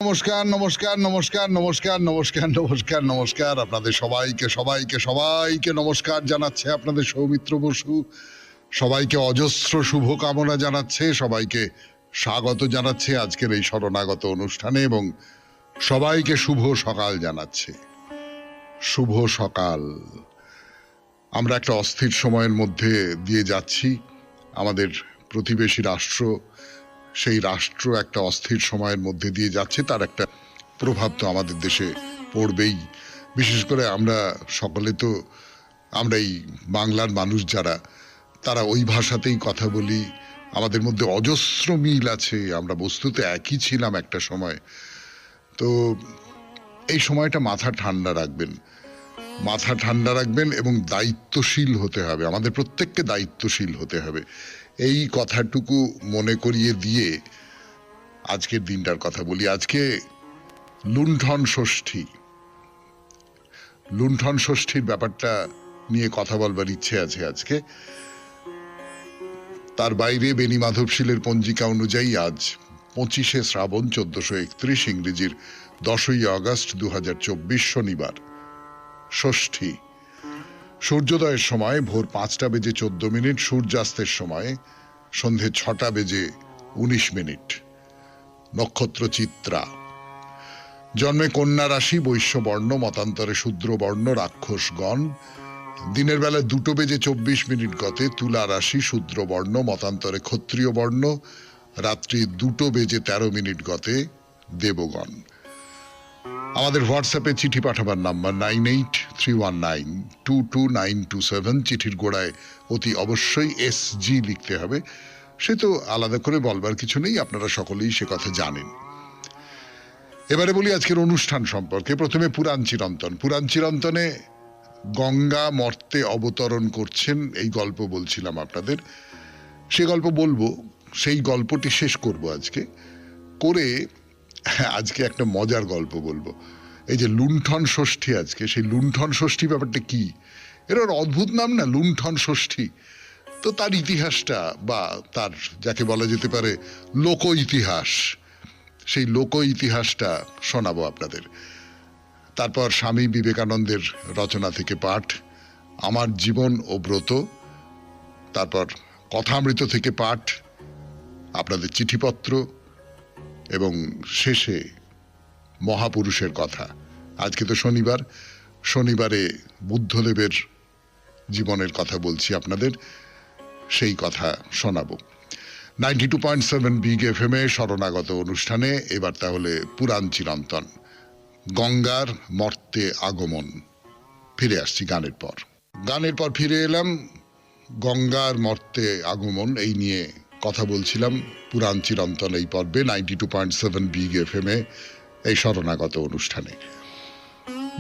নমস্কার নমস্কার নমস্কার নমস্কার নমস্কার নমস্কার নমস্কার আপনাদের সবাইকে সবাইকে সবাইকে নমস্কার জানাচ্ছে আপনাদের সৌমিত্র বসু। সবাইকে অজস্র শুভকামনা জানাচ্ছে, সবাইকে স্বাগত জানাচ্ছে আজকের এই শরণাগত অনুষ্ঠানে এবং সবাইকে শুভ সকাল জানাচ্ছে। শুভ সকাল। আমরা একটা অস্থির সময়ের মধ্যে দিয়ে যাচ্ছি। আমাদের প্রতিবেশী রাষ্ট্র, সেই রাষ্ট্র একটা অস্থির সময়ের মধ্যে দিয়ে যাচ্ছে, তার একটা প্রভাব তো আমাদের দেশে পড়বেই। বিশেষ করে আমরা সকলে তো, আমরা এই বাংলার মানুষ যারা, তারা ওই ভাষাতেই কথা বলি। আমাদের মধ্যে অজস্র মিল আছে, আমরা বস্তুতে একই ছিলাম একটা সময়। তো এই সময়টা মাথা ঠান্ডা রাখবেন, মাথা ঠান্ডা রাখবেন এবং দায়িত্বশীল হতে হবে। আমাদের প্রত্যেককে দায়িত্বশীল হতে হবে, এই কথাটুকু মনে করিয়ে দিয়ে আজকের দিনটার কথা বলি। আজকে লুণ্ঠন ষষ্ঠী। লুণ্ঠন ষষ্ঠীর ব্যাপারটা নিয়ে কথা বলবার ইচ্ছে আছে আজকে। তার বাইরে বেনি মাধবশীলের পঞ্জিকা অনুযায়ী আজ 25শে শ্রাবণ 1431, ইংরেজির 10ই আগস্ট 2024, শনিবার, ষষ্ঠী। সূর্যোদয়ের সময় ভোর 5টা বেজে 14 মিনিট, সূর্যাস্তের সময় সন্ধে 6টা বেজে 19 মিনিট। নক্ষত্র চিত্রা। জন্মে কন্যা রাশি, বৈশ্য বর্ণ, মতান্তরে শূদ্র বর্ণ, রাক্ষসগণ। দিনের বেলা 2টো বেজে 24 মিনিট গতে তুলা রাশি, শূদ্র বর্ণ, মতান্তরে ক্ষত্রিয় বর্ণ। রাত্রি 2টো বেজে 13 মিনিট গতে দেবগণ। আমাদের হোয়াটসঅ্যাপে চিঠি পাঠাবার নাম্বার 9831922927। চিঠির গোড়ায় অতি অবশ্যই SG লিখতে হবে। সে তো আলাদা করে বলবার কিছু নেই, আপনারা সকলেই সে কথা জানেন। এবারে বলি আজকের অনুষ্ঠান সম্পর্কে। প্রথমে পুরাণ চিরন্তন। পুরাণ চিরন্তনে গঙ্গা মর্তে অবতরণ করছেন, এই গল্প বলছিলাম আপনাদের। সে গল্প বলবো, সেই গল্পটি শেষ করব আজকে করে। আজকে একটা মজার গল্প বলবো। এই যে লুণ্ঠন ষষ্ঠী আজকে, সেই লুণ্ঠন ষষ্ঠী ব্যাপারটা কি? এর অদ্ভুত নাম না, লুণ্ঠন ষষ্ঠী। তো তার ইতিহাসটা, বা তার যাকে বলা যেতে পারে লোক ইতিহাস, সেই লোক ইতিহাসটা শোনাবো আপনাদের। তারপর স্বামী বিবেকানন্দের রচনা থেকে পাঠ, আমার জীবন ও ব্রত। তারপর কথামৃত থেকে পাঠ, আপনাদের চিঠিপত্র, এবং শেষে মহাপুরুষের কথা। আজকে তো শনিবার, শনিবারে বুদ্ধদেবের জীবনের কথা বলছি আপনাদের, সেই কথা শোনাবো। 92.7 বিগ FM শরণাগত অনুষ্ঠানে এবার তাহলে পুরাণ চিরন্তন, গঙ্গার মর্তে আগমন। ফিরে আসছি গানের পর। গানের পর ফিরে এলাম। গঙ্গার মর্তে আগমন এই নিয়ে কথা বলছিলাম পুরাণ চিরন্তন এই পর্বে 92.7 বিগ FM এই শরণাগত অনুষ্ঠানে।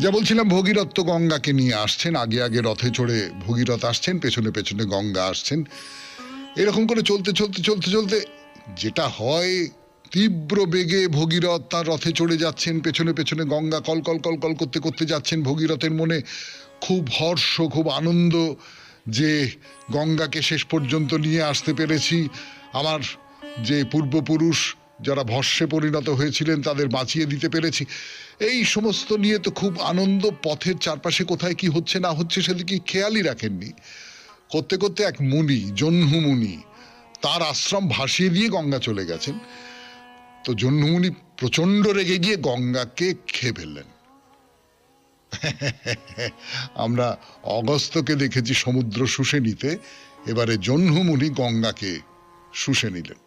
যা বলছিলাম, ভগীরথ তো গঙ্গাকে নিয়ে আসছেন, আগে আগে রথে চড়ে ভগীরথ আসছেন, পেছনে পেছনে গঙ্গা আসছেন। এরকম করে চলতে চলতে চলতে চলতে যেটা হয়, তীব্র বেগে ভগীরথ তার রথে চড়ে যাচ্ছেন, পেছনে পেছনে Ganga call call call call করতে করতে যাচ্ছেন। ভগীরথের মনে খুব হর্ষ, খুব আনন্দ যে গঙ্গাকে শেষ পর্যন্ত নিয়ে আসতে পেরেছি। আমার যে পূর্বপুরুষ যারা ভস্মে পরিণত হয়েছিলেন তাদের বাঁচিয়ে দিতে পেরেছি, এই সমস্ত নিয়ে তো খুব আনন্দ। পথের চারপাশে কোথায় কি হচ্ছে না হচ্ছে সেদিকে খেয়ালই রাখেননি। করতে করতে এক মুনি, জহ্নু মুনি, তার আশ্রম ভাসিয়ে দিয়ে গঙ্গা চলে গেছেন। তো জহ্নু মুনি প্রচন্ড রেগে গিয়ে গঙ্গাকে খেয়ে ফেললেন। আমরা অগস্ত্যকে দেখেছি সমুদ্র শুষে নিতে, এবারে জহ্নু মুনি গঙ্গাকে শুষে নিলেন।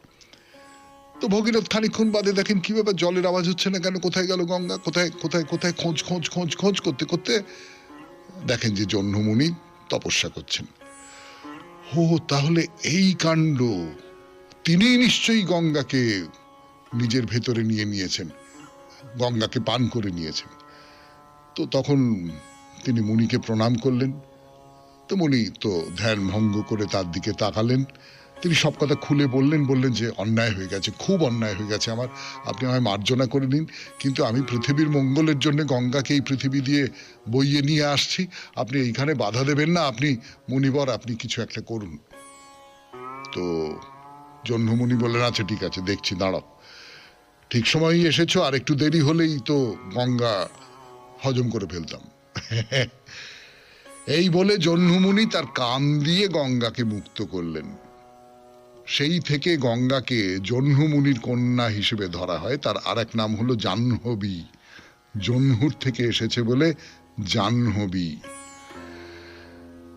তো ভগীরথ খানিক্ষণ বাদে দেখেন কি ব্যাপার, জলের আওয়াজ হচ্ছে না কেন, কোথায় গেল গঙ্গা, কোথায় কোথায় কোথায়, খোঁজ খোঁজ খোঁজ খোঁজ করতে করতে দেখেন যে জহ্নু মুনি তপস্যা করছেন। ও, তাহলে এই কাণ্ড, তিনি নিশ্চয়ই গঙ্গাকে নিজের ভেতরে নিয়ে নিয়েছেন, গঙ্গাকে পান করে নিয়েছেন। তো তখন তিনি মুনিকে প্রণাম করলেন। তো মুনি তো ধ্যান ভঙ্গ করে তার দিকে তাকালেন। তিনি সব কথা খুলে বললেন, বললেন যে অন্যায় হয়ে গেছে, খুব অন্যায় হয়ে গেছে আমার, আপনি আমায় মার্জনা করে নিন, কিন্তু আমি পৃথিবীর মঙ্গলের জন্য গঙ্গাকে এই পৃথিবী দিয়ে বইয়ে নিয়ে আসছি, আপনি এইখানে বাধা দেবেন না, আপনি মুনিবর, আপনি কিছু একটা করুন। তো জহ্নু মুনি বললেন, আচ্ছা ঠিক আছে, দেখছি, দাঁড়াও। ঠিক সময়ই এসেছো, আর একটু দেরি হলেই তো গঙ্গা হজম করে ফেলতাম। এই বলে জহ্নমুনি তার কান দিয়ে গঙ্গাকে মুক্ত করলেন। সেই থেকে গঙ্গাকে জহ্নমুনির কন্যা হিসেবে ধরা হয়। তার আর এক নাম হলো জাহ্নবী, জহ্নুর থেকে এসেছে বলে জাহ্নবী।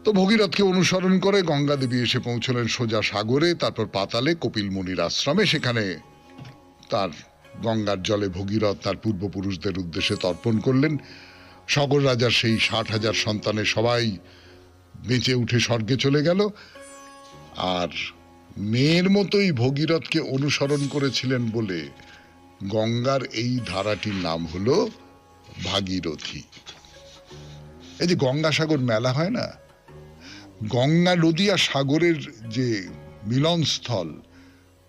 তো ভগীরথকে অনুসরণ করে গঙ্গা দেবী এসে পৌঁছলেন সোজা সাগরে, তারপর পাতালে কপিল মুনির আশ্রমে। সেখানে তার গঙ্গার জলে ভগীরথ তার পূর্বপুরুষদের উদ্দেশ্যে তর্পণ করলেন। সগর রাজার সেই 60,000 সন্তানের সবাই বেঁচে উঠে স্বর্গে চলে গেল। আর মেয়ের মতোই ভগীরথকে অনুসরণ করেছিলেন বলে গঙ্গার এই ধারাটির নাম হলো ভাগীরথী। এই যে গঙ্গাসাগর মেলা হয় না, গঙ্গা নদী আর সাগরের যে মিলনস্থল,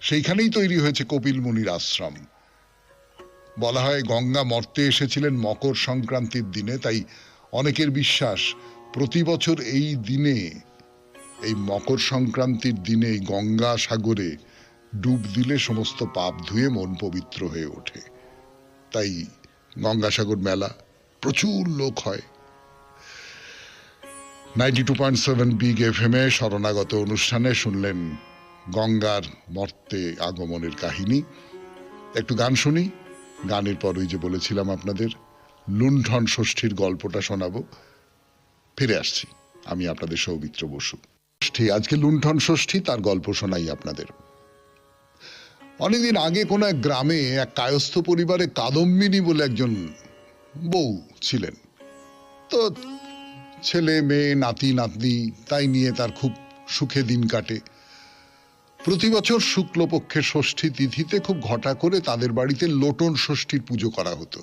সেইখানেই তৈরি হয়েছে কপিল মুনির আশ্রম। বলা হয় গঙ্গা মর্তে এসেছিলেন মকর সংক্রান্তির দিনে, তাই অনেকের বিশ্বাস প্রতি বছর এই দিনে, এই মকর সংক্রান্তির দিনে গঙ্গা সাগরে ডুব দিলে সমস্ত পাপ ধুয়ে মন পবিত্র হয়ে ওঠে। তাই গঙ্গাসাগর মেলা প্রচুর লোক হয়। 92.7 বিগ FM এ শরণাগত অনুষ্ঠানে শুনলেন গঙ্গার মর্তে আগমনের কাহিনী। একটু গান শুনি, গানের পর ওই যে বলেছিলাম আপনাদের লুণ্ঠন ষষ্ঠীর গল্পটা শোনাবো। ফিরে আসছি, আমি আপনাদের সৌমিত্র বসু। আজকে লুণ্ঠন ষষ্ঠী, তার গল্প শোনাই আপনাদের। অনেকদিন আগে কোন এক গ্রামে এক কায়স্থ পরিবারে কাদম্বিনী বলে একজন বউ ছিলেন। তো ছেলে মেয়ে নাতি নাতনি তাই নিয়ে তার খুব সুখে দিন কাটে। প্রতি বছর শুক্লপক্ষের ষষ্ঠী তিথিতে খুব ঘটা করে তাদের বাড়িতে লোটন ষষ্ঠীর পুজো করা হতো।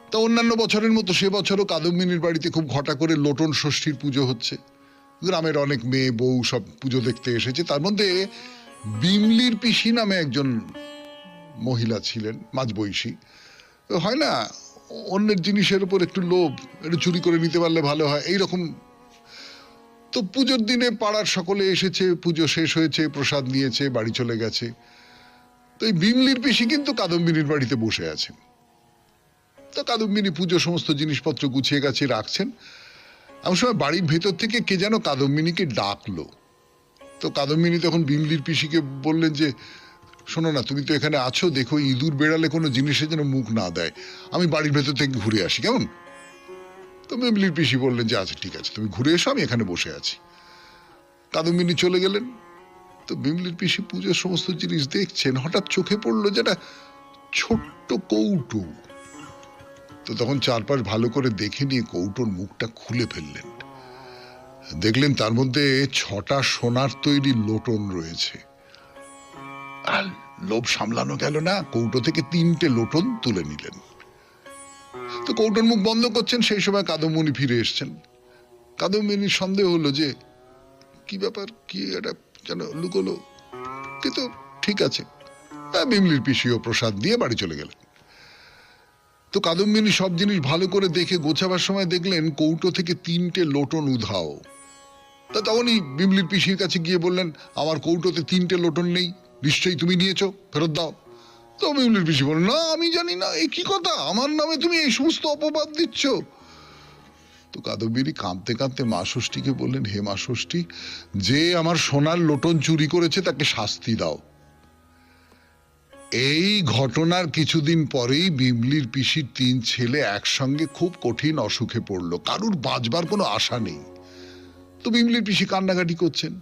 তা অন্যান্য বছরের মতো সে বছরও কাদম্বিনীর বাড়িতে খুব ঘটা করে লোটন ষষ্ঠীর পুজো হচ্ছে। গ্রামের অনেক মেয়ে বউ সব পুজো দেখতে এসেছে। তার মধ্যে বিমলির পিসি নামে একজন মহিলা ছিলেন, মাঝবয়সী। হয় না অন্যের জিনিসের উপর একটু লোভ, একটু চুরি করে নিতে পারলে ভালো হয়, এইরকম। তো পুজোর দিনে পাড়ার সকলে এসেছে, পুজো শেষ হয়েছে, প্রসাদ নিয়েছে, বাড়ি চলে গেছে। তো এই বিমলির পিসি কিন্তু কাদম্বিনীর বাড়িতে বসে আছেন। তো কাদম্বিনী পুজো সমস্ত জিনিসপত্র গুছিয়ে গেছে রাখছেন। এমন সময় বাড়ির ভেতর থেকে কে যেন কাদম্বিনীকে ডাকলো। তো কাদম্বিনী তখন বিমলির পিসিকে বললেন যে, শোনো না, তুমি তো এখানে আছো, দেখো ইঁদুর বেড়ালে কোনো জিনিসে যেন মুখ না দেয়, আমি বাড়ির ভেতর থেকে ঘুরে আসি, কেমন? তো বিমলির পিসি বললেন যে আচ্ছা ঠিক আছে, তুমি ঘুরে এসো, আমি এখানে বসে আছি। কাদম্বিনী চলে গেলেন। তো বিমলির পিসি পুজোর সমস্ত জিনিস দেখছেন, হঠাৎ চোখে পড়লো যেটা ছোট্ট কৌটো। তো তখন চারপাশ ভালো করে দেখে নিয়ে কৌটোর মুখটা খুলে ফেললেন। দেখলেন তার মধ্যে 6টা সোনার তৈরি লোটন রয়েছে। আর লোভ সামলানো গেল না, কৌটো থেকে 3টে লোটন তুলে নিলেন। তো কৌটোর মুখ বন্ধ করছেন, সেই সময় কাদম্বিনী ফিরে এসছেন। কাদম্বিনীর সন্দেহ হলো যে কি ব্যাপার, কি এটা যেন লুকোলো, কিন্তু ঠিক আছে। বিমলির পিসিও প্রসাদ দিয়ে বাড়ি চলে গেলেন। তো কাদম্বিনী সব জিনিস ভালো করে দেখে গোছাবার সময় দেখলেন কৌটো থেকে 3টে লোটন উধাও। তা তখনই বিমলির পিসির কাছে গিয়ে বললেন, আমার কৌটোতে 3টে লোটন নেই, নিশ্চয়ই তুমি নিয়েছো, ফেরত দাও। তো বিমলির পিসি বললেন, না আমি জানি না, এই কি কথা, আমার নামে তুমি এই সমস্ত অপবাদ দিচ্ছ। তো কাদম্বিনী কাঁদতে কাঁদতে মা ষষ্ঠীকে বললেন, হে মা ষষ্ঠী, যে আমার সোনার লোটন চুরি করেছে তাকে শাস্তি দাও। এই ঘটনার কিছুদিন পরেই বিমলির পিসির 3 ছেলে একসঙ্গে খুব কঠিন অসুখে পড়লো, কারুর বাঁচবার কোনো আশা নেই। তো বিমলির পিসি কান্নাকাটি করছেন।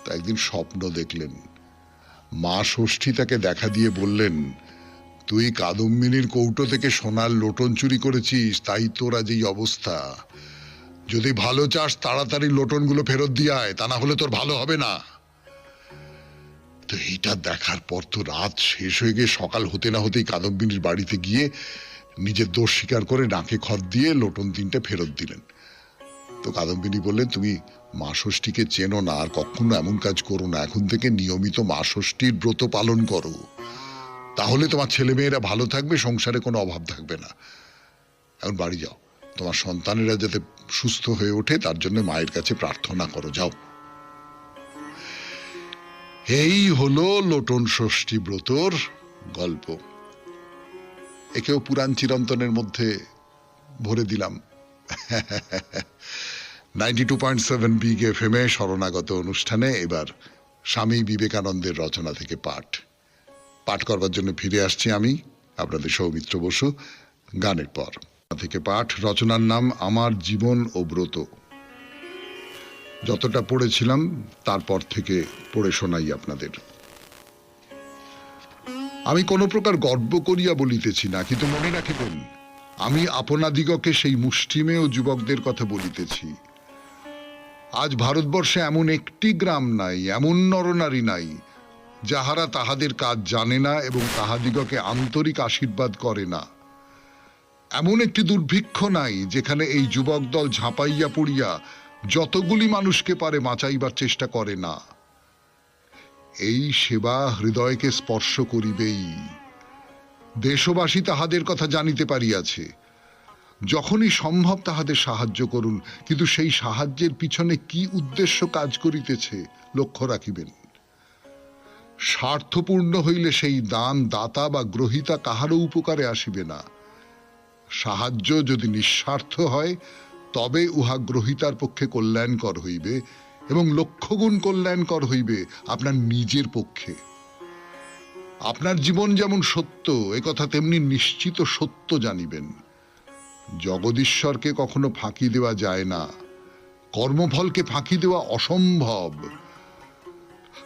তো একদিন স্বপ্ন দেখলেন, মা ষষ্ঠী তাকে দেখা দিয়ে বললেন, তুই কাদম্বিনীর কৌটো থেকে সোনার লোটন চুরি করেছিস, তাই তোর আজ এই অবস্থা। যদি ভালো চাস তাড়াতাড়ি লোটনগুলো ফেরত দিয়ে আয়, তা না হলে তোর ভালো হবে না। তো এইটা দেখার পর তো রাত শেষ হয়ে গিয়ে সকাল হতে না হতেই কাদম্বিনীর বাড়িতে গিয়ে নিজের দোষ স্বীকার করে নাকে খত দিয়ে লোটন 3টে ফেরত দিলেন। তো কাদম্বিনী বললেন, তুমি মা ষষ্ঠীকে চেনো না, আর কখনো এমন কাজ করো না, এখন থেকে নিয়মিত মা ষষ্ঠীর ব্রত পালন করো, তাহলে তোমার ছেলে মেয়েরা ভালো থাকবে, সংসারে কোনো অভাব থাকবে না। এখন বাড়ি যাও, তোমার সন্তানেরা যাতে সুস্থ হয়ে ওঠে তার জন্য মায়ের কাছে প্রার্থনা করো, যাও। এই হলো লোটন ষষ্ঠী ব্রতর গল্প। একেও পুরাণ চিরন্তনের মধ্যে ভরে দিলাম। 92.7 বিগ এফএম এ শরণাগত অনুষ্ঠানে এবার স্বামী বিবেকানন্দের রচনা থেকে পাঠ করবার জন্য ফিরে আসছি আমি, আপনাদের সৌমিত্র বসু। গানের পর থেকে পাঠ, রচনার নাম আমার জীবন ও ব্রত। যতটা পড়েছিলাম তারপর থেকে পড়ে শোনাই আপনাদের। আমি কোন প্রকার গর্ব করিয়া বলিতেছি না, কিন্তু মনে রাখিবেন আমি আপনাদিগকে সেই মুষ্টিমেয় যুবকদের কথা বলিতেছি। আজ ভারতবর্ষে এমন একটি গ্রাম নাই, এমন নরনারী নাই যাহারা তাহাদের কাজ জানে না এবং তাহাদিগকে আন্তরিক আশীর্বাদ করে না। এমন একটি দুর্ভিক্ষ নাই যেখানে এই যুবক দল ঝাঁপাইয়া পড়িয়া যতগুলি মানুষকে পারে বাঁচাইবার চেষ্টা করে না। এই সেবা হৃদয়কে স্পর্শ করিবেই। দেশবাসী তাহাদের কথা জানিতে পারিয়াছে। যখনই সম্ভব তাহাদের সাহায্য করুন, কিন্তু সেই সাহায্যের পিছনে কি উদ্দেশ্য কাজ করিতেছে লক্ষ্য রাখিবেন। স্বার্থপূর্ণ হইলে সেই দান দাতা বা গ্রহীতা কাহারও উপকারে আসিবে না। সাহায্য যদি নিঃস্বার্থ হয় তবে উহা গ্রহীতার পক্ষে কল্যাণকর হইবে এবং লক্ষগুণ কল্যাণকর হইবে আপনার নিজের পক্ষে। আপনার জীবন যেমন সত্য, একথা তেমনি নিশ্চিত সত্য জানিবেন। জগদীশ্বরকে কখনো ফাঁকি দেওয়া যায় না, কর্মফলকে ফাঁকি দেওয়া অসম্ভব।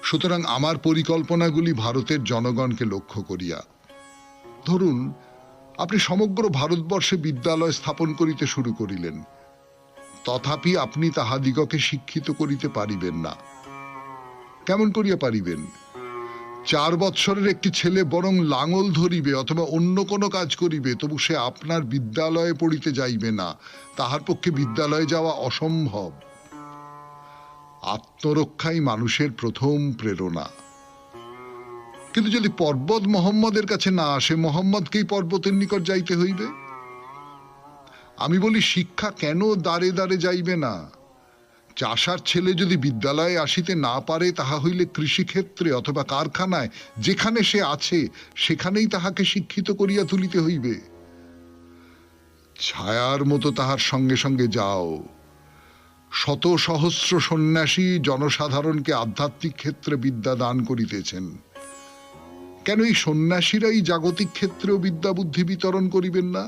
সুতরাং আমার পরিকল্পনাগুলি ভারতের জনগণকে লক্ষ্য করিয়া। ধরুন আপনি সমগ্র ভারতবর্ষে বিদ্যালয় স্থাপন করিতে শুরু করিলেন, তথাপি আপনি তাহাদিগকে শিক্ষিত করিতে পারিবেন না। কেমন করিয়া পারিবেন? 4 বৎসরের একটি ছেলে বরং লাঙল ধরিবে অথবা অন্য কোনো কাজ করিবে, তবু সে আপনার বিদ্যালয়ে পড়িতে যাইবে না। তাহার পক্ষে বিদ্যালয়ে যাওয়া অসম্ভব। আত্মরক্ষাই মানুষের প্রথম প্রেরণা। কিন্তু যদি পর্বত মোহাম্মদের কাছে না আসে, মোহাম্মদকেই পর্বতের নিকট যাইতে হইবে। আমি বলি, শিক্ষা কেন দ্বারে দ্বারে যাইবে না? চাষার ছেলে যদি বিদ্যালয়ে আসিতে না পারে, তাহা হইলে কৃষিক্ষেত্রে অথবা কারখানায় যেখানে সে আছে সেখানেই তাহাকে শিক্ষিত করিয়া তুলিতে হইবে। ছায়ার মতো তাহার সঙ্গে সঙ্গে যাও। শত সহস্র সন্ন্যাসী জনসাধারণকে আধ্যাত্মিক ক্ষেত্রে বিদ্যা দান করিতেছেন। কেন এই সন্ন্যাসীরাই জাগতিক ক্ষেত্রেও বিদ্যা বুদ্ধি বিতরণ করিবেন না?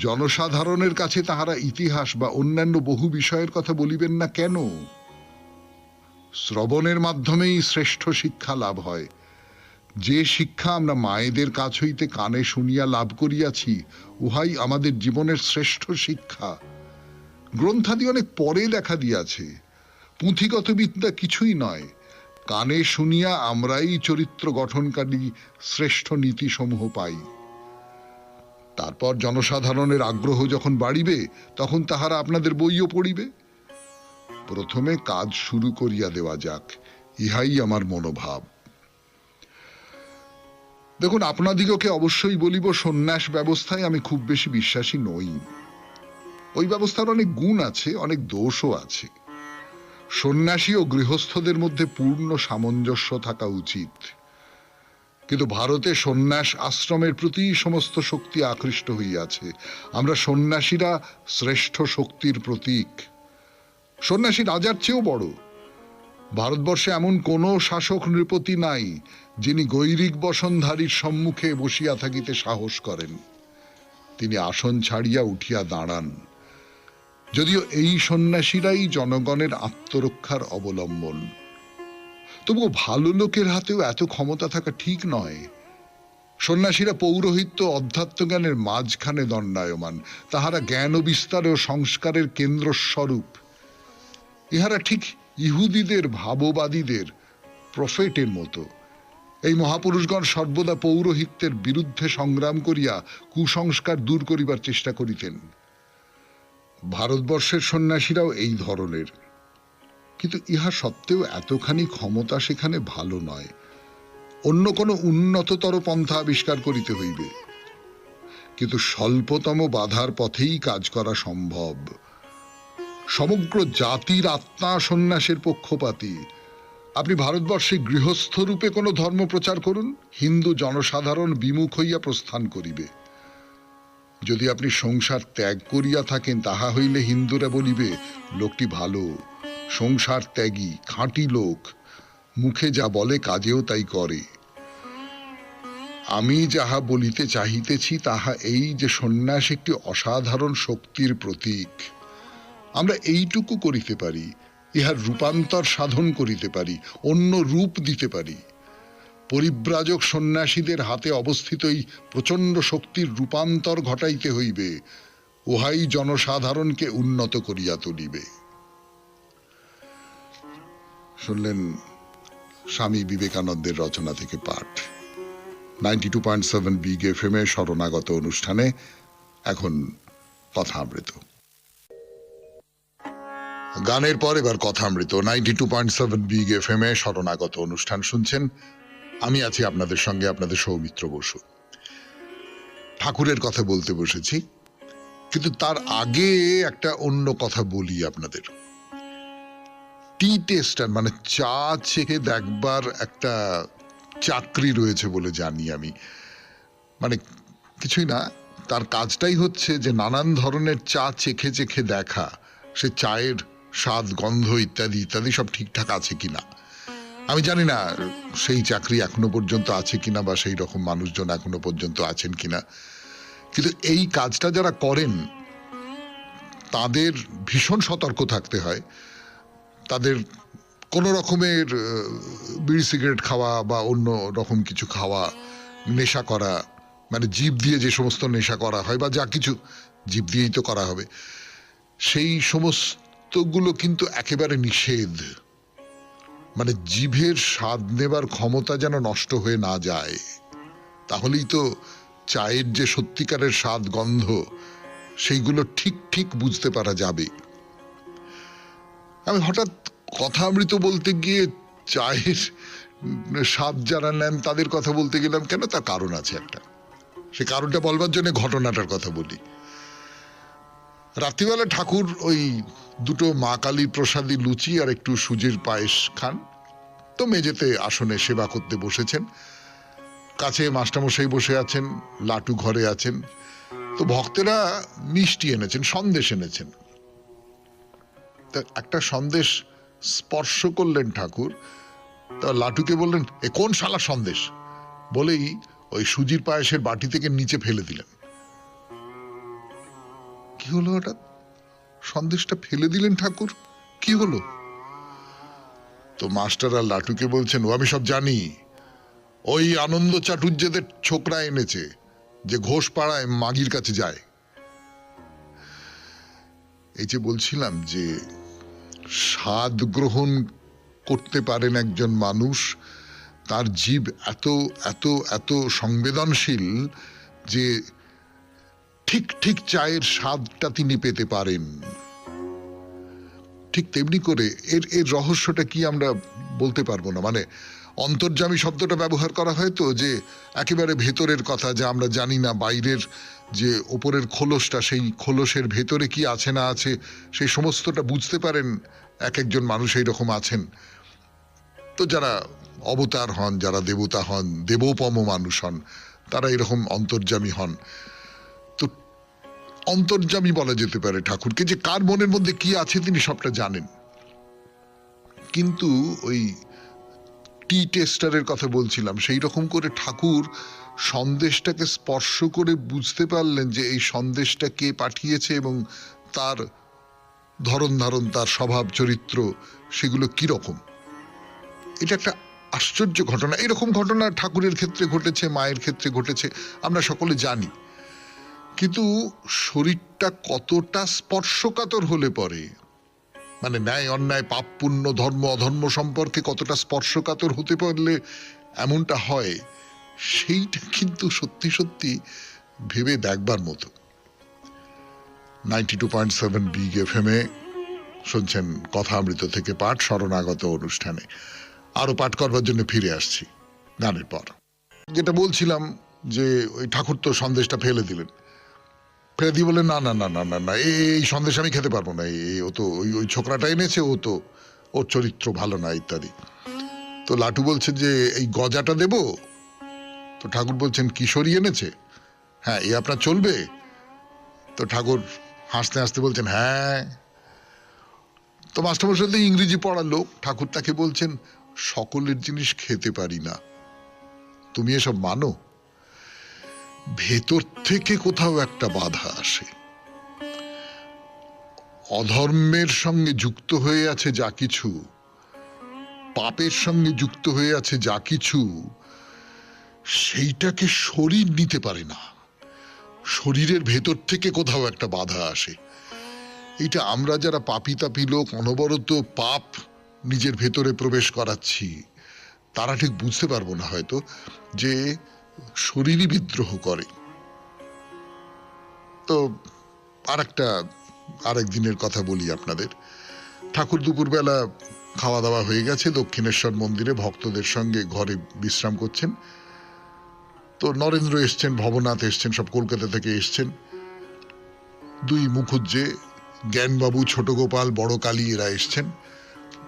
জনসাধারণের কাছে তাহারা ইতিহাস বা অন্যান্য বহু বিষয়ের কথা বলিবেন না কেন? শ্রবণের মাধ্যমেই শ্রেষ্ঠ শিক্ষা লাভ হয়। যে শিক্ষা আমরা মায়েদের কাছ হইতে কানে শুনিয়া লাভ করিয়াছি, উহাই আমাদের জীবনের শ্রেষ্ঠ শিক্ষা। গ্রন্থাদি অনেক পরে দেখা দিয়াছে। পুঁথিগত বিদ্যা কিছুই নয়। কানে শুনিয়া আমরাই চরিত্র গঠনকারী শ্রেষ্ঠ নীতিসমূহ পাই। তারপর জনসাধারণের আগ্রহ যখন বাড়িবে, তখন তাহারা আপনাদের বইও পড়িবে। প্রথমে কাজ শুরু করিয়া দেওয়া যাক, ইহাই আমার মনোভাব। দেখুন, আপনাদিগকে অবশ্যই বলিব, সন্ন্যাস ব্যবস্থায় আমি খুব বেশি বিশ্বাসী নই। ওই ব্যবস্থার অনেক গুণ আছে, অনেক দোষও আছে। সন্ন্যাসী ও গৃহস্থদের মধ্যে পূর্ণ সামঞ্জস্য থাকা উচিত। কিন্তু ভারতে সন্ন্যাস আশ্রমের প্রতি সমস্ত শক্তি আকৃষ্ট হইয়াছে। আমরা সন্ন্যাসীরা শ্রেষ্ঠ শক্তির প্রতীক। সন্ন্যাসী রাজার চেয়েও বড়। ভারতবর্ষে এমন কোনো শাসক নৃপতি নাই যিনি গৈরিক বসনধারীর সম্মুখে বসিয়া থাকিতে সাহস করেন। তিনি আসন ছাড়িয়া উঠিয়া দাঁড়ান। যদিও এই সন্ন্যাসীরাই জনগণের আত্মরক্ষার অবলম্বন, তবুও ভালো লোকের হাতেও এত ক্ষমতা থাকা ঠিক নয়। সন্ন্যাসীরা পৌরোহিত্য অধ্যাত্মজ্ঞানের মাঝখানে দণ্ডায়মান। তাহারা জ্ঞান বিস্তার ও সংস্কারের কেন্দ্রস্বরূপ। ইহারা ঠিক ইহুদিদের ভাববাদীদের প্রফেটের মতো। এই মহাপুরুষগণ সর্বদা পৌরোহিত্যের বিরুদ্ধে সংগ্রাম করিয়া কুসংস্কার দূর করিবার চেষ্টা করিতেন। ভারতবর্ষের সন্ন্যাসীরাও এই ধরনের। কিন্তু ইহা সত্ত্বেও এতখানি ক্ষমতা সেখানে ভালো নয়। অন্য কোনো উন্নততর পন্থা আবিষ্কার করিতে হইবে। কিন্তু স্বল্পতম বাধার পথেই কাজ করা সম্ভব। সমগ্র জাতির আত্মা সন্ন্যাসের পক্ষপাতী। আপনি ভারতবর্ষে গৃহস্থ রূপে কোনো ধর্ম প্রচার করুন, হিন্দু জনসাধারণ বিমুখ হইয়া প্রস্থান করিবে। যদি আপনি সংসার ত্যাগ করিয়া থাকেন, তাহা হইলে হিন্দুরা বলিবে লোকটি ভালো, সংসার ত্যাগী, খাঁটি লোক, মুখে যা বলে কাজেও তাই করে। আমি যাহা বলিতে চাহিতেছি তাহা এই যে সন্ন্যাস একটি অসাধারণ শক্তির প্রতীক। আমরা এইটুকু করিতে পারি, ইহার রূপান্তর সাধন করিতে পারি, অন্য রূপ দিতে পারি। পরিব্রাজক সন্ন্যাসীদের হাতে অবস্থিত এই প্রচণ্ড শক্তির রূপান্তর ঘটাইতে হইবে, উহাই জনসাধারণকে উন্নত করিয়া তুলিবে। শুনলেন স্বামী বিবেকানন্দের রচনা থেকে পাঠ। 92.7 বিগ এফএম এ শরণাগত অনুষ্ঠানে এখন কথামৃত। গানের পর এবার কথামৃত। 92.7 বিগ এফএম এ শরণাগত অনুষ্ঠান শুনছেন। আমি আছি আপনাদের সঙ্গে, আপনাদের সৌমিত্র বসু। ঠাকুরের কথা বলতে বসেছি, কিন্তু তার আগে একটা অন্য কথা বলি আপনাদের। টি টেস্টার মানে চা চেখে দেখবার একটা চাকরি রয়েছে বলে জানি আমি। মানে কিছুই না, তার কাজটাই হচ্ছে যে নানান ধরনের চা চেখে চেখে দেখা, সে চায়ের স্বাদ, গন্ধ ইত্যাদি ইত্যাদি সব ঠিকঠাক আছে কিনা। আমি জানি না সেই চাকরি এখনো পর্যন্ত আছে কিনা বা সেই রকম মানুষজন এখনো পর্যন্ত আছেন কিনা, কিন্তু এই কাজটা যারা করেন তাদের ভীষণ সতর্ক থাকতে হয়। তাদের কোনো রকমের বিড়ি সিগারেট খাওয়া বা অন্য রকম কিছু খাওয়া, নেশা করা, মানে জিভ দিয়ে যে সমস্ত নেশা করা হয় বা যা কিছু জিভ দিয়েই তো করা হবে, সেই সমস্তগুলো কিন্তু একেবারে নিষেধ। মানে জিভের স্বাদ নেবার ক্ষমতা যেন নষ্ট হয়ে না যায়, তাহলেই তো চায়ের যে সত্যিকারের স্বাদ, গন্ধ, সেইগুলো ঠিক ঠিক বুঝতে পারা যাবে। আমি হঠাৎ কথামৃত বলতে গিয়ে চায়ের স্বাদ যারা নেন তাদের কথা বলতে গেলাম কেন, তার কারণ আছে একটা। সে কারণটা বলবার জন্য ঘটনাটার কথা বলি। রাত্রিবেলা ঠাকুর ওই দুটো মা কালীর প্রসাদী লুচি আর একটু সুজির পায়েস খান, তো মেঝেতে আসনে সেবা করতে বসেছেন। কাছে মাস্টারমশাই বসে আছেন, লাটু ঘরে আছেন। তো ভক্তেরা মিষ্টি এনেছেন, সন্দেশ এনেছেন। একটা সন্দেশ স্পর্শ করলেন ঠাকুর, তা লাটুকে বললেন, এ কোন শালা সন্দেশ, বলেই ওই সুজির পায়েসের বাটি থেকে নিচে ফেলে দিলেন। কি হলো হঠাৎ? সন্দেশটা ফেলে দিলেন ঠাকুর, কি হলো? তো মাস্টার আর লাটুকে বলছেন, ও আমি সব জানি, ওই আনন্দ চাটুর্যেদের ছোকরা এনেছে, যে ঘোষ পাড়ায় মাগির কাছে যায়। এই যে বলছিলাম যে স্বাদ গ্রহণ করতে পারেন একজন মানুষ, তার জীব এত এত এত সংবেদনশীল যে ঠিক ঠিক চায়ের স্বাদটা তিনি পেতে পারেন। ঠিক তেমনি করে এর রহস্যটা কি আমরা বলতে পারবো না। মানে অন্তর্যামী শব্দটা ব্যবহার করা হয় তো, যে একেবারে ভেতরের কথা, যা আমরা জানি না, বাইরের যে ওপরের খোলসটা, সেই খোলসের ভেতরে কি আছে না আছে সেই সমস্তটা বুঝতে পারেন এক একজন মানুষ এইরকম আছেন। তো যারা অবতার হন, যারা দেবতা হন, দেবোপম মানুষ হন, তারা এরকম অন্তর্যামী হন। তো অন্তর্যামী বলা যেতে পারে ঠাকুরকে, যে কার মনের মধ্যে কি আছে তিনি সবটা জানেন। কিন্তু ওই টি টেস্টারের কথা বলছিলাম, সেই রকম করে ঠাকুর সন্দেশটাকে স্পর্শ করে বুঝতে পারলেন যে এই সন্দেশটা কে পাঠিয়েছে এবং তার ধরন ধারণ, তার স্বভাব চরিত্র, সেগুলো কিরকম। এটা একটা আশ্চর্য ঘটনা। এরকম ঘটনা ঠাকুরের ক্ষেত্রে ঘটেছে, মায়ের ক্ষেত্রে ঘটেছে, আমরা সকলে জানি। কিন্তু শরীরটা কতটা স্পর্শকাতর হলে পরে, মানে ন্যায় অন্যায়, পাপ পুণ্য, ধর্ম অধর্ম সম্পর্কে কতটা স্পর্শকাতর হতে পারলে এমনটা হয়, সেইটা কিন্তু সত্যি সত্যি ভেবে দেখবার মতো। 92.7 বিগ এফএম এ শুনছেন কথামৃত থেকে পাঠ, শরণাগত অনুষ্ঠানে। আরো পাঠ করবার জন্য ফিরে আসছি গানের পর। যেটা বলছিলাম যে ওই ঠাকুর তো সন্দেশটা ফেলে দিলেন, ফেলে দিয়ে বলে, না না না না না না, এই সন্দেশ আমি খেতে পারবো না, ও তো ওই ছোকরাটা এনেছে, ও তো ওর চরিত্র ভালো না ইত্যাদি। তো লাটু বলছে যে এই গজাটা দেব। তো ঠাকুর বলছেন কিশোরী এনেছে, হ্যাঁ এ আপনার চলবে? তো ঠাকুর হাসতে হাসতে বলছেন হ্যাঁ। তো মাস্টারমশাই তো ইংরেজি পড়ার লোক, ঠাকুর তাকে বলছেন সকলের জিনিস খেতে পারি না, তুমি এসব মানো। ভেতর থেকে কোথাও একটা বাধা আসে, অধর্মের সঙ্গে যুক্ত হয়ে আছে যা কিছু, পাপের সঙ্গে যুক্ত হয়ে আছে যা কিছু, সেইটাকে শরীর নিতে পারে না। শরীরের ভেতর থেকে কোথাও একটা বাধা আসে। এটা আমরা যারা পাপী তাপী লোক অনবরত পাপ নিজের ভেতরে প্রবেশ করাচ্ছি, তারা ঠিক বুঝতে পারবো না হয়তো যে শরীরই বিদ্রোহ করে। তো আরেক দিনের কথা বলি আপনাদের। ঠাকুর দুপুরবেলা খাওয়া দাওয়া হয়ে গেছে, দক্ষিণেশ্বর মন্দিরে ভক্তদের সঙ্গে ঘরে বিশ্রাম করছেন। তো নরেন্দ্র এসছেন, ভবনাথ এসছেন, সব কলকাতা থেকে এসছেন। দুই মুখুজ্জে, জ্ঞানবাবু, ছোট গোপাল, বড় কালী এরা এসছেন।